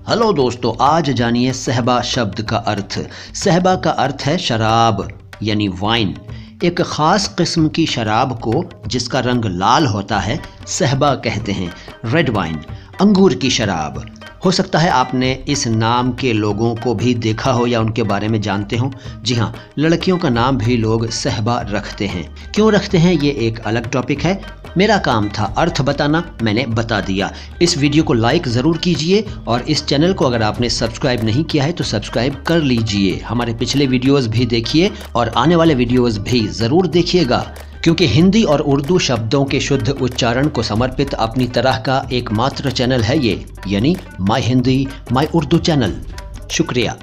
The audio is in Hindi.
हेलो दोस्तों, आज जानिए सहबा शब्द का अर्थ। सहबा का अर्थ है शराब यानी वाइन। एक ख़ास किस्म की शराब को जिसका रंग लाल होता है सहबा कहते हैं। रेड वाइन, अंगूर की शराब। हो सकता है आपने इस नाम के लोगों को भी देखा हो या उनके बारे में जानते हो। जी हाँ, लड़कियों का नाम भी लोग सहबा रखते हैं। क्यों रखते हैं ये एक अलग टॉपिक है। मेरा काम था अर्थ बताना, मैंने बता दिया। इस वीडियो को लाइक ज़रूर कीजिए और इस चैनल को अगर आपने सब्सक्राइब नहीं किया है तो सब्सक्राइब कर लीजिए। हमारे पिछले वीडियोस भी देखिए और आने वाले वीडियोस भी ज़रूर देखिएगा, क्योंकि हिंदी और उर्दू शब्दों के शुद्ध उच्चारण को समर्पित अपनी तरह का एकमात्र चैनल है ये, यानी my Hindi my Urdu channel. शुक्रिया।